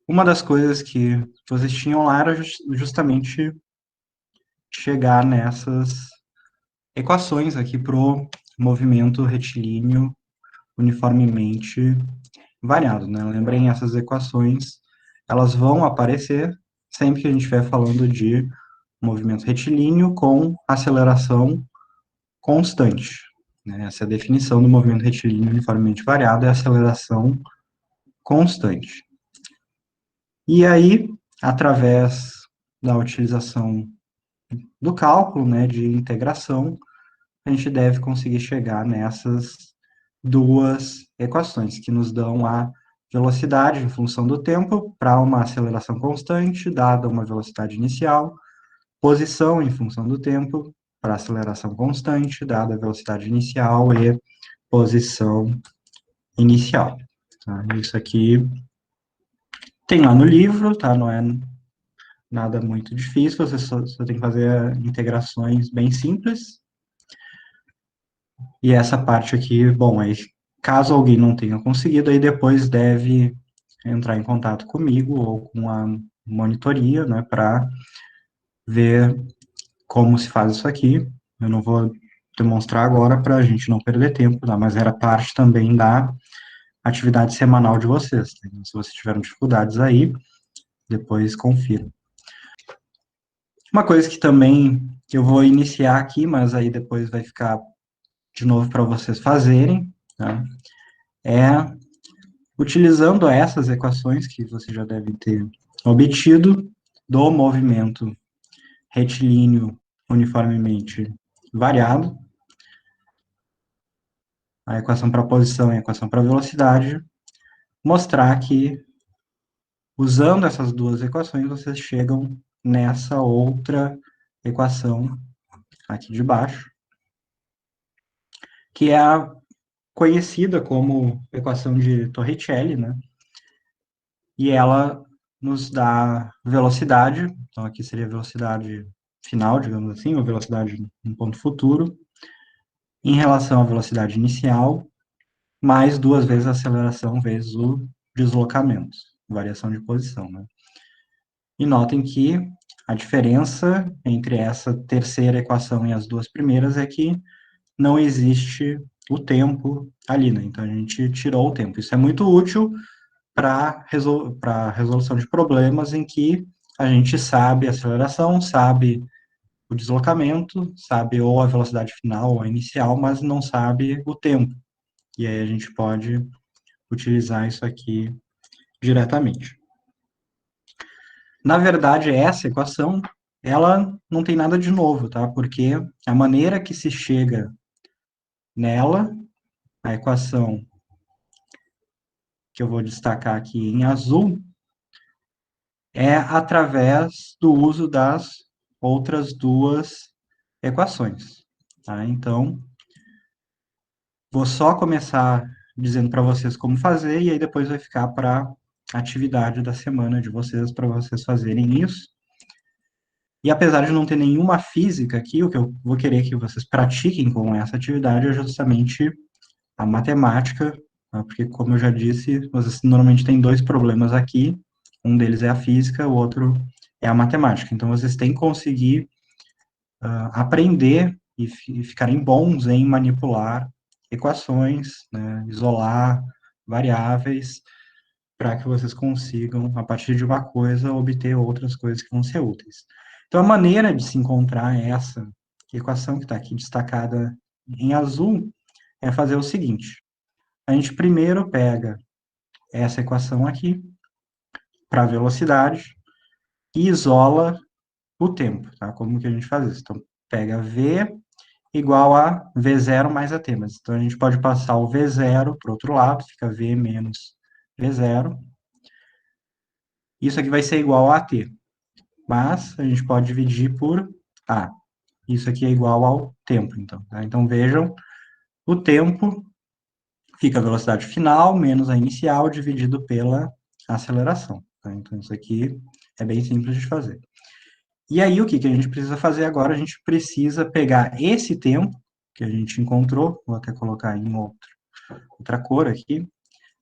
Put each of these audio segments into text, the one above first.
uma das coisas que vocês tinham lá era justamente chegar nessas equações aqui para o movimento retilíneo uniformemente variado, né? Lembrem, essas equações, elas vão aparecer sempre que a gente estiver falando de movimento retilíneo com aceleração constante, né? Essa é a definição do movimento retilíneo uniformemente variado, é aceleração constante. E aí, através da utilização do cálculo, né, de integração, a gente deve conseguir chegar nessas duas equações, que nos dão a velocidade em função do tempo para uma aceleração constante, dada uma velocidade inicial, posição em função do tempo para aceleração constante, dada a velocidade inicial e posição inicial. Tá? Isso aqui tem lá no livro, tá? Não é nada muito difícil, você só tem que fazer integrações bem simples. E essa parte aqui, bom, aí caso alguém não tenha conseguido, aí depois deve entrar em contato comigo ou com a monitoria, né, para ver como se faz isso aqui. Eu não vou demonstrar agora para a gente não perder tempo, tá? Mas era parte também da atividade semanal de vocês. Tá? Então, se vocês tiveram dificuldades aí, depois confira. Uma coisa que também eu vou iniciar aqui, mas aí depois vai ficar de novo para vocês fazerem, tá? É utilizando essas equações que você já deve ter obtido do movimento retilíneo uniformemente variado, a equação para posição e a equação para velocidade, mostrar que usando essas duas equações vocês chegam nessa outra equação aqui de baixo, que é a conhecida como equação de Torricelli, né? E ela nos dá velocidade, então aqui seria a velocidade final, digamos assim, ou velocidade em ponto futuro, em relação à velocidade inicial, mais duas vezes a aceleração vezes o deslocamento, variação de posição, né? E notem que a diferença entre essa terceira equação e as duas primeiras é que não existe o tempo ali, né? Então a gente tirou o tempo. Isso é muito útil para resolução de problemas em que a gente sabe a aceleração, sabe o deslocamento, sabe ou a velocidade final ou a inicial, mas não sabe o tempo. E aí a gente pode utilizar isso aqui diretamente. Na verdade, essa equação, ela não tem nada de novo, tá? Porque a maneira que se chega nela, a equação que eu vou destacar aqui em azul, é através do uso das outras duas equações. Tá? Então, vou só começar dizendo para vocês como fazer, e aí depois vai ficar para a atividade da semana de vocês, para vocês fazerem isso. E apesar de não ter nenhuma física aqui, o que eu vou querer que vocês pratiquem com essa atividade é justamente a matemática, tá? Porque, como eu já disse, vocês normalmente têm dois problemas aqui, um deles é a física, o outro é a matemática. Então, vocês têm que conseguir aprender e ficarem bons em manipular equações, né, isolar variáveis, para que vocês consigam, a partir de uma coisa, obter outras coisas que vão ser úteis. Então, a maneira de se encontrar essa equação que está aqui destacada em azul é fazer o seguinte: a gente primeiro pega essa equação aqui para a velocidade e isola o tempo, tá? Como que a gente faz isso? Então, pega V igual a V0 mais AT, mas então a gente pode passar o V0 para o outro lado, fica V menos V0. Isso aqui vai ser igual a AT, mas a gente pode dividir por A. Isso aqui é igual ao tempo, então. Tá? Então, vejam, o tempo fica a velocidade final menos a inicial dividido pela aceleração. Tá? Então, isso aqui é bem simples de fazer. E aí, o que a gente precisa fazer agora? A gente precisa pegar esse tempo que a gente encontrou, vou até colocar em outra cor aqui,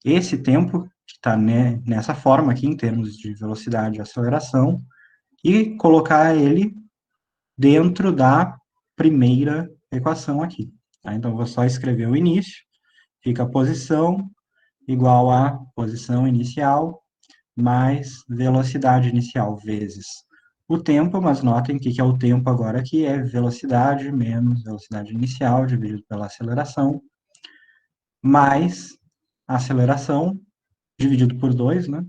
esse tempo que está nessa forma aqui, em termos de velocidade e aceleração, e colocar ele dentro da primeira equação aqui. Tá? Então, vou só escrever o início, fica a posição igual a posição inicial mais velocidade inicial vezes o tempo, mas notem que é o tempo agora aqui é velocidade menos velocidade inicial dividido pela aceleração, mais aceleração dividido por 2, né?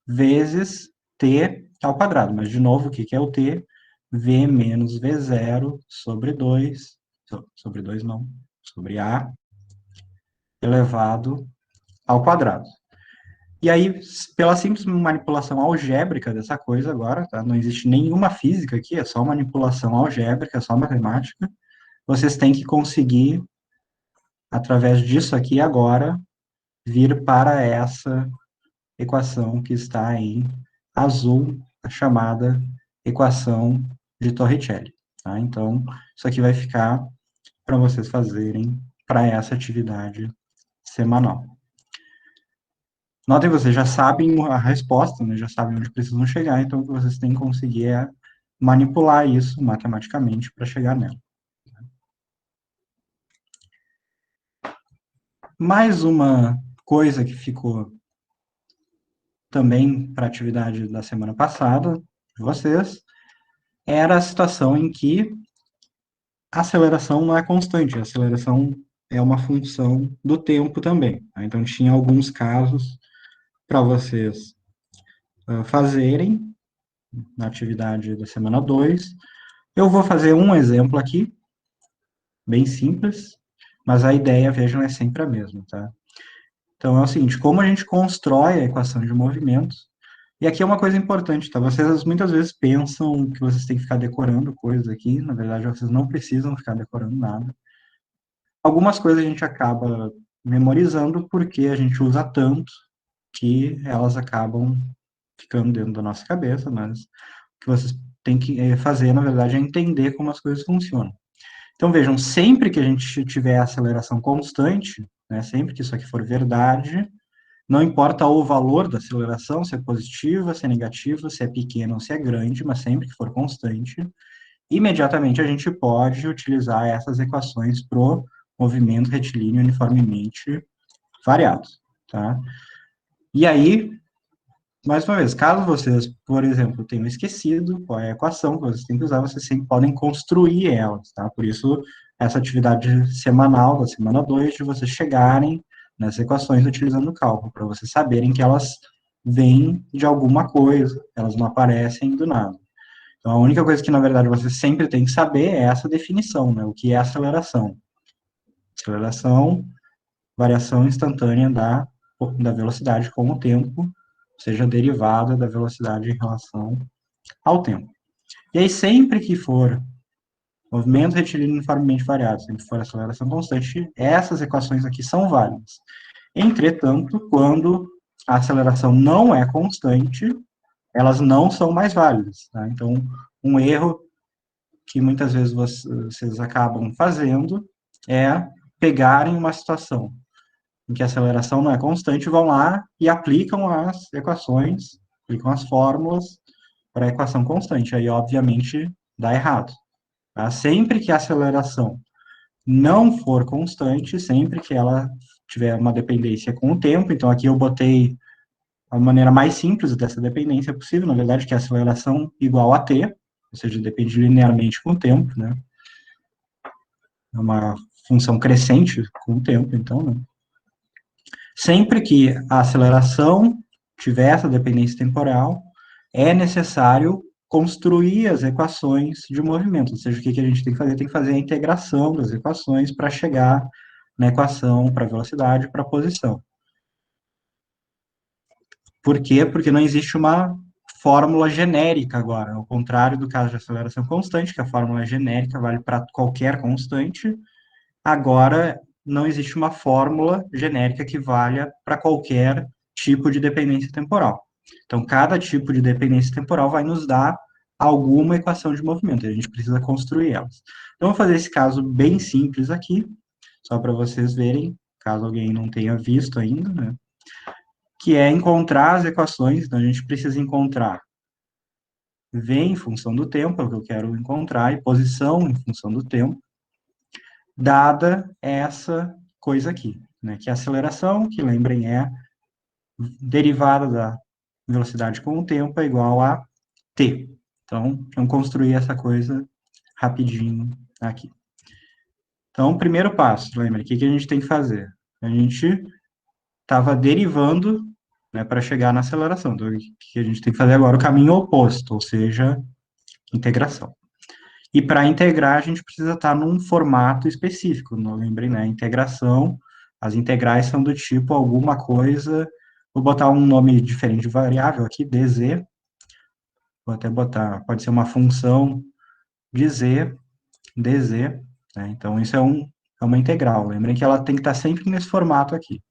Vezes t ao quadrado. Mas, de novo, o que é o t? V menos V0 sobre 2, sobre 2 não, sobre A elevado ao quadrado. E aí, pela simples manipulação algébrica dessa coisa agora, tá? Não existe nenhuma física aqui, é só manipulação algébrica, é só matemática. Vocês têm que conseguir, através disso aqui agora, vir para essa equação que está em azul, a chamada equação de Torricelli. Tá? Então, isso aqui vai ficar para vocês fazerem para essa atividade semanal. Notem, vocês já sabem a resposta, né? Já sabem onde precisam chegar, então o que vocês têm que conseguir é manipular isso matematicamente para chegar nela. Mais uma coisa que ficou também para a atividade da semana passada, de vocês, era a situação em que a aceleração não é constante, a aceleração é uma função do tempo também. Tá? Então, tinha alguns casos para vocês fazerem na atividade da semana 2. Eu vou fazer um exemplo aqui, bem simples, mas a ideia, vejam, é sempre a mesma, tá? Então, é o seguinte, como a gente constrói a equação de movimentos, e aqui é uma coisa importante, tá? Vocês muitas vezes pensam que vocês têm que ficar decorando coisas aqui, na verdade, vocês não precisam ficar decorando nada. Algumas coisas a gente acaba memorizando porque a gente usa tanto que elas acabam ficando dentro da nossa cabeça, mas o que vocês têm que fazer, na verdade, é entender como as coisas funcionam. Então, vejam, sempre que a gente tiver aceleração constante, né, sempre que isso aqui for verdade, não importa o valor da aceleração, se é positiva, se é negativa, se é pequena ou se é grande, mas sempre que for constante, imediatamente a gente pode utilizar essas equações para o movimento retilíneo uniformemente variado, tá? E aí, mais uma vez, caso vocês, por exemplo, tenham esquecido qual é a equação que vocês têm que usar, vocês sempre podem construir elas, tá? Por isso, essa atividade semanal, da semana 2, de vocês chegarem nessas equações utilizando o cálculo, para vocês saberem que elas vêm de alguma coisa, elas não aparecem do nada. Então, a única coisa que, na verdade, você sempre tem que saber é essa definição, né? O que é aceleração. Aceleração, variação instantânea da velocidade com o tempo, seja derivada da velocidade em relação ao tempo. E aí, sempre que for movimento retilíneo uniformemente variado, sempre que for aceleração constante, essas equações aqui são válidas. Entretanto, quando a aceleração não é constante, elas não são mais válidas. Tá? Então, um erro que muitas vezes vocês acabam fazendo é pegarem uma situação em que a aceleração não é constante, vão lá e aplicam as equações, aplicam as fórmulas para a equação constante. Aí, obviamente, dá errado. Tá? Sempre que a aceleração não for constante, sempre que ela tiver uma dependência com o tempo, então aqui eu botei a maneira mais simples dessa dependência possível, na verdade, que é a aceleração igual a t, ou seja, depende linearmente com o tempo, né? É uma função crescente com o tempo, então, né? Sempre que a aceleração tiver essa dependência temporal, é necessário construir as equações de movimento, ou seja, o que a gente tem que fazer? Tem que fazer a integração das equações para chegar na equação para velocidade, para posição. Por quê? Porque não existe uma fórmula genérica agora, ao contrário do caso de aceleração constante, que a fórmula genérica vale para qualquer constante, agora não existe uma fórmula genérica que valha para qualquer tipo de dependência temporal. Então, cada tipo de dependência temporal vai nos dar alguma equação de movimento, e a gente precisa construir elas. Então, vou fazer esse caso bem simples aqui, só para vocês verem, caso alguém não tenha visto ainda, né? que é encontrar as equações. Então, a gente precisa encontrar v em função do tempo, é o que eu quero encontrar, e posição em função do tempo, dada essa coisa aqui, né, que é a aceleração, que lembrem é derivada da velocidade com o tempo, é igual a t. Então, vamos construir essa coisa rapidinho aqui. Então, primeiro passo, lembra, o que a gente tem que fazer? A gente estava derivando, né, para chegar na aceleração. Então, o que a gente tem que fazer agora? O caminho oposto, ou seja, integração. E para integrar, a gente precisa estar num formato específico. Não lembrem, né? Integração, as integrais são do tipo alguma coisa. Vou botar um nome diferente de variável aqui, dz. Vou até botar, pode ser uma função de z, dz. Né? Então, isso é uma integral. Lembrem que ela tem que estar sempre nesse formato aqui.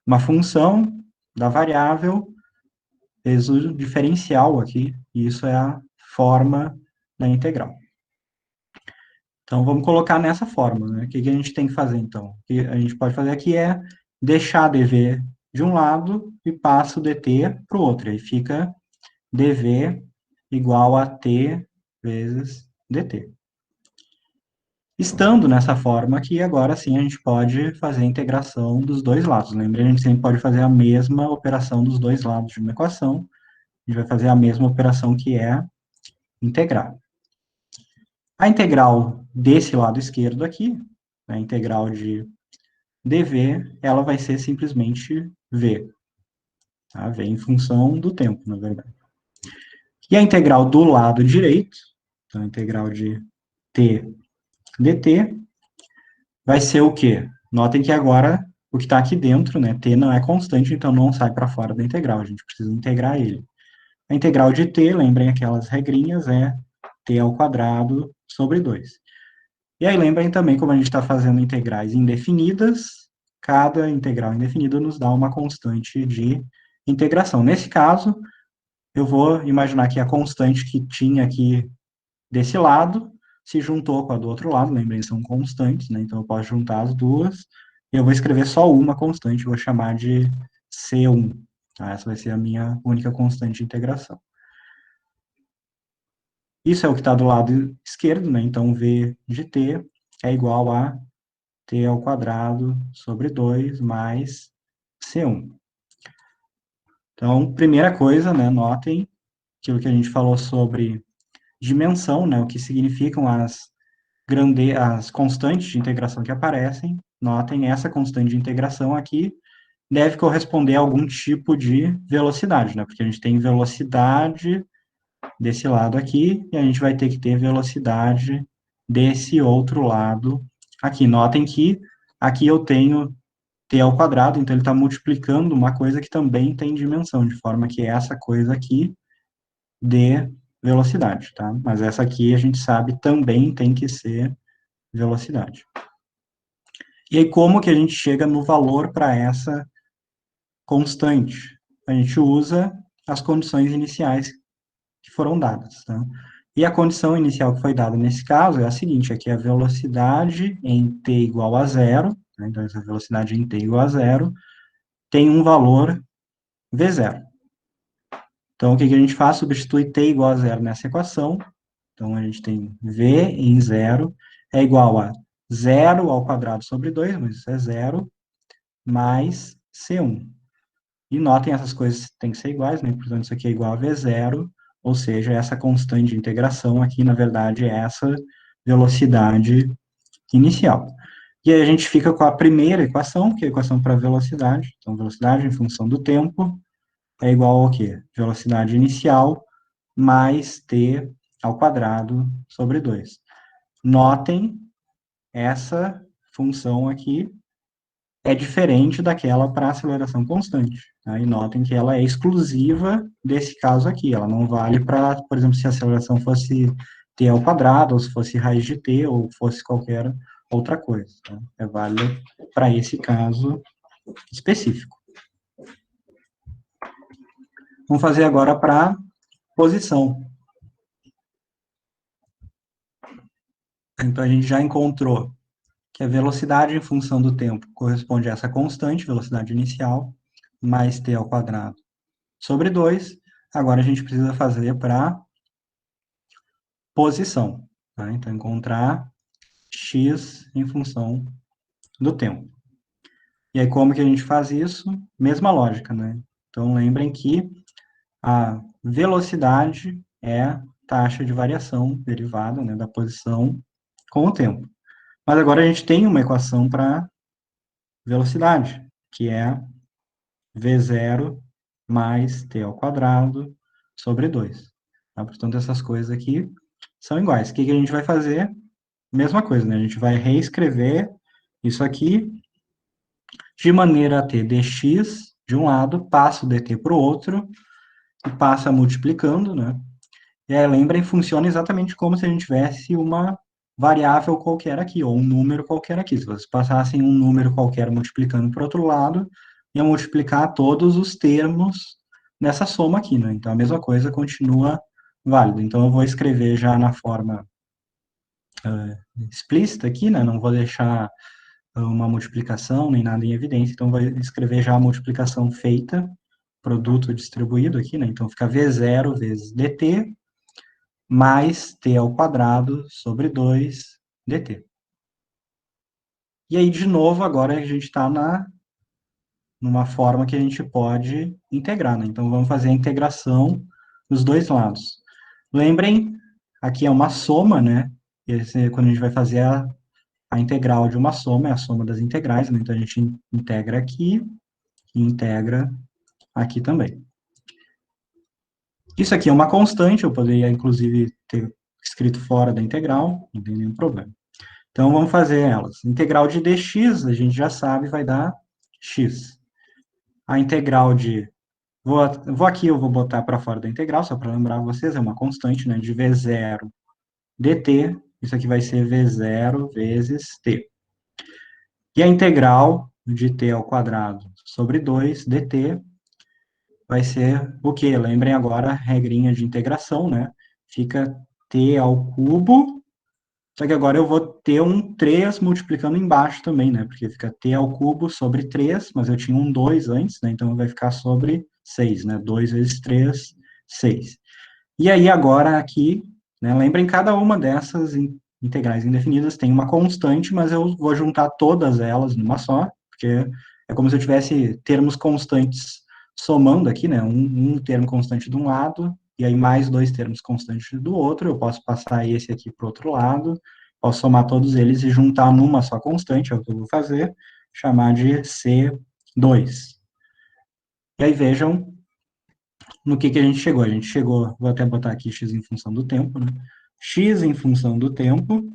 Uma função da variável vezes o diferencial aqui, e isso é a forma da integral. Então, vamos colocar nessa forma, né? O que a gente tem que fazer, então? O que a gente pode fazer aqui é deixar dv de um lado e passa o dt para o outro. Aí fica dv igual a t vezes dt. Estando nessa forma aqui, agora sim a gente pode fazer a integração dos dois lados. Lembra, a gente sempre pode fazer a mesma operação dos dois lados de uma equação. A gente vai fazer a mesma operação que é integrar. A integral desse lado esquerdo aqui, a integral de dv, ela vai ser simplesmente v. Tá? V em função do tempo, na verdade. E a integral do lado direito, então a integral de t dt, vai ser o quê? Notem que agora o que está aqui dentro, né, t não é constante, então não sai para fora da integral, a gente precisa integrar ele. A integral de t, lembrem aquelas regrinhas, é t ao quadrado sobre 2. E aí lembrem também, como a gente está fazendo integrais indefinidas, cada integral indefinida nos dá uma constante de integração. Nesse caso, eu vou imaginar que a constante que tinha aqui desse lado se juntou com a do outro lado, lembrem, são constantes, né? Então eu posso juntar as duas, e eu vou escrever só uma constante, vou chamar de C1. Tá? Essa vai ser a minha única constante de integração. Isso é o que está do lado esquerdo, né? Então v de t é igual a t ao quadrado sobre 2 mais C1. Então, primeira coisa, né, notem aquilo que a gente falou sobre dimensão, né, o que significam as constantes de integração que aparecem. Notem essa constante de integração aqui deve corresponder a algum tipo de velocidade, né, porque a gente tem velocidade desse lado aqui e a gente vai ter que ter velocidade desse outro lado aqui. Notem que aqui eu tenho t ao quadrado, então ele está multiplicando uma coisa que também tem dimensão, de forma que essa coisa aqui dê velocidade, tá? Mas essa aqui a gente sabe também tem que ser velocidade. E aí como que a gente chega no valor para essa constante? A gente usa as condições iniciais que foram dadas, tá? E a condição inicial que foi dada nesse caso é a seguinte, aqui a velocidade em t igual a zero, né? Então essa velocidade em t igual a zero, tem um valor v0. Então, o que a gente faz? Substitui t igual a zero nessa equação. Então, a gente tem v em zero é igual a zero ao quadrado sobre 2, mas isso é zero, mais C1. E notem, essas coisas têm que ser iguais, né? Portanto, isso aqui é igual a V0, ou seja, essa constante de integração aqui, na verdade, é essa velocidade inicial. E aí a gente fica com a primeira equação, que é a equação para velocidade. Então, velocidade em função do tempo é igual ao quê? Velocidade inicial mais t ao quadrado sobre 2. Notem, essa função aqui é diferente daquela para aceleração constante. Tá? E notem que ela é exclusiva desse caso aqui. Ela não vale para, por exemplo, se a aceleração fosse t ao quadrado, ou se fosse raiz de t, ou fosse qualquer outra coisa. Tá? É válida para esse caso específico. Vamos fazer agora para posição. Então, a gente já encontrou que a velocidade em função do tempo corresponde a essa constante, velocidade inicial, mais t ao quadrado sobre 2. Agora a gente precisa fazer para posição. Tá? Então, encontrar x em função do tempo. E aí, como que a gente faz isso? Mesma lógica, né? Então, lembrem que a velocidade é a taxa de variação derivada, né, da posição com o tempo. Mas agora a gente tem uma equação para velocidade, que é v0 mais t ao quadrado sobre 2. Tá? Portanto, essas coisas aqui são iguais. O que a gente vai fazer? Mesma coisa, né? A gente vai reescrever isso aqui de maneira a ter dx de um lado, passa o dt para o outro, e passa multiplicando, né? E aí, lembrem, funciona exatamente como se a gente tivesse uma variável qualquer aqui, ou um número qualquer aqui. Se vocês passassem um número qualquer multiplicando para o outro lado, ia multiplicar todos os termos nessa soma aqui, né? Então, a mesma coisa continua válida. Então, eu vou escrever já na forma explícita aqui, né? Não vou deixar uma multiplicação nem nada em evidência. Então, vou escrever já a multiplicação feita, produto distribuído aqui, né? Então, fica V0 vezes dt, mais t ao quadrado sobre 2 dt. E aí, de novo, agora a gente está numa forma que a gente pode integrar, né? Então, vamos fazer a integração dos dois lados. Lembrem, aqui é uma soma, né? Quando a gente vai fazer a integral de uma soma, é a soma das integrais, né? Então, a gente integra aqui e integra aqui também. Isso aqui é uma constante, eu poderia, inclusive, ter escrito fora da integral, não tem nenhum problema. Então, vamos fazer elas. Integral de dx, a gente já sabe, vai dar x. A integral de... Vou aqui, eu vou botar para fora da integral, só para lembrar vocês, é uma constante, né, de v0 dt, isso aqui vai ser v0 vezes t. E a integral de t ao quadrado sobre 2 dt vai ser o quê? Lembrem agora a regrinha de integração, né? Fica t ao cubo. Só que agora eu vou ter um 3 multiplicando embaixo também, né? Porque fica t ao cubo sobre 3, mas eu tinha um 2 antes, né? Então vai ficar sobre 6, né? 2 vezes 3, 6. E aí agora aqui, né? Lembrem, cada uma dessas integrais indefinidas tem uma constante, mas eu vou juntar todas elas numa só, porque é como se eu tivesse termos constantes somando aqui, né? Um termo constante de um lado, e aí mais dois termos constantes do outro, eu posso passar esse aqui para o outro lado, posso somar todos eles e juntar numa só constante, é o que eu vou fazer, chamar de C2. E aí vejam no que a gente chegou. A gente chegou, vou até botar aqui x em função do tempo, né? X em função do tempo,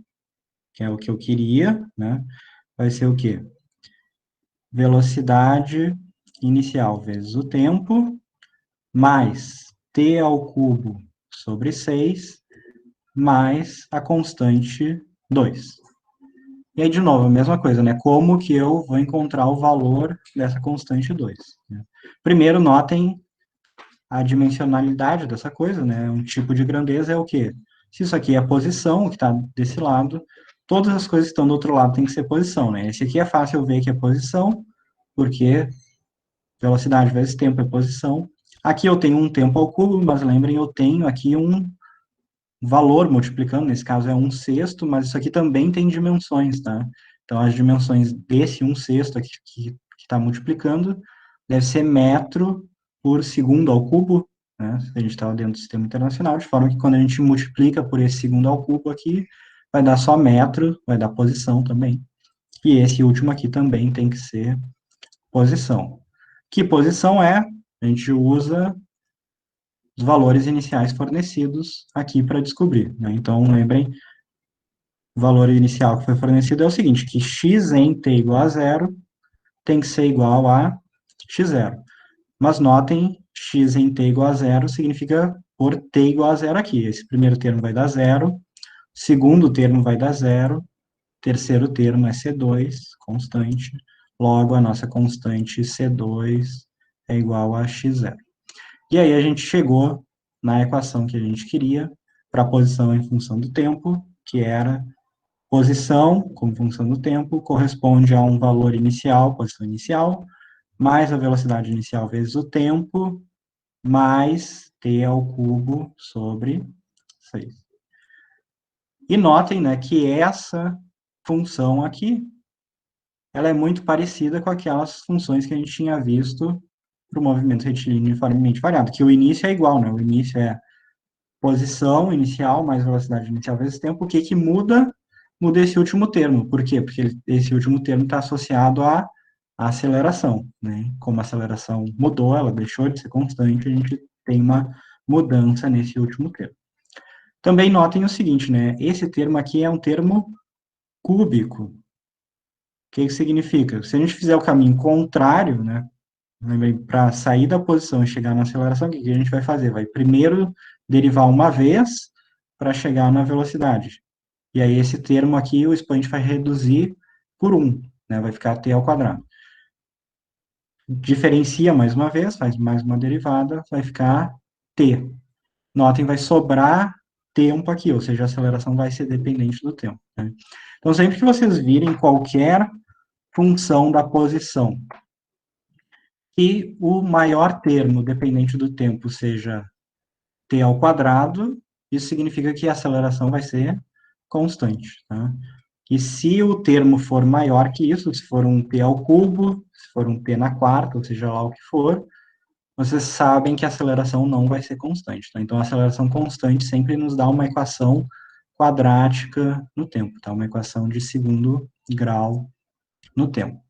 que é o que eu queria, né? Vai ser o quê? Velocidade inicial vezes o tempo, mais t ao cubo sobre 6, mais a constante 2. E aí, de novo, a mesma coisa, né? Como que eu vou encontrar o valor dessa constante 2? Né? Primeiro, notem a dimensionalidade dessa coisa, né? Um tipo de grandeza é o quê? Se isso aqui é a posição, que está desse lado, todas as coisas que estão do outro lado têm que ser posição, né? Esse aqui é fácil ver que é posição, porque velocidade vezes tempo é posição. Aqui eu tenho um tempo ao cubo, mas lembrem, eu tenho aqui um valor multiplicando, nesse caso é 1/6, mas isso aqui também tem dimensões, tá? Então, as dimensões desse 1/6 aqui que está multiplicando deve ser metro por segundo ao cubo, né? A gente está dentro do sistema internacional, de forma que quando a gente multiplica por esse segundo ao cubo aqui, vai dar só metro, vai dar posição também. E esse último aqui também tem que ser posição. Que posição é? A gente usa os valores iniciais fornecidos aqui para descobrir, né? Então, lembrem, o valor inicial que foi fornecido é o seguinte, que x em t igual a zero tem que ser igual a x0. Mas notem, x em t igual a zero significa por t igual a zero aqui. Esse primeiro termo vai dar zero, segundo termo vai dar zero, terceiro termo é C2, constante, logo a nossa constante C2 é igual a x0. E aí a gente chegou na equação que a gente queria para a posição em função do tempo, que era posição como função do tempo, corresponde a um valor inicial, posição inicial, mais a velocidade inicial vezes o tempo, mais t ao cubo sobre 6. E notem, né, que essa função aqui, ela é muito parecida com aquelas funções que a gente tinha visto para o movimento retilíneo uniformemente variado, que o início é igual, né? O início é posição inicial mais velocidade inicial vezes tempo. O que que muda? Muda esse último termo. Por quê? Porque esse último termo está associado à aceleração, né? Como a aceleração mudou, ela deixou de ser constante, a gente tem uma mudança nesse último termo. Também notem o seguinte, né? Esse termo aqui é um termo cúbico. O que significa? Se a gente fizer o caminho contrário, né? Lembrem, para sair da posição e chegar na aceleração, o que a gente vai fazer? Vai primeiro derivar uma vez para chegar na velocidade. E aí esse termo aqui, o expoente vai reduzir por 1, né? Vai ficar t ao quadrado. Diferencia mais uma vez, faz mais uma derivada, vai ficar t. Notem, vai sobrar tempo aqui, ou seja, a aceleração vai ser dependente do tempo. Né? Então, sempre que vocês virem qualquer função da posição e o maior termo dependente do tempo seja t ao quadrado, isso significa que a aceleração vai ser constante. Tá? E se o termo for maior que isso, se for um t ao cubo, se for um t na quarta, ou seja lá o que for, vocês sabem que a aceleração não vai ser constante. Tá? Então, a aceleração constante sempre nos dá uma equação quadrática no tempo, tá? Uma equação de segundo grau no tempo.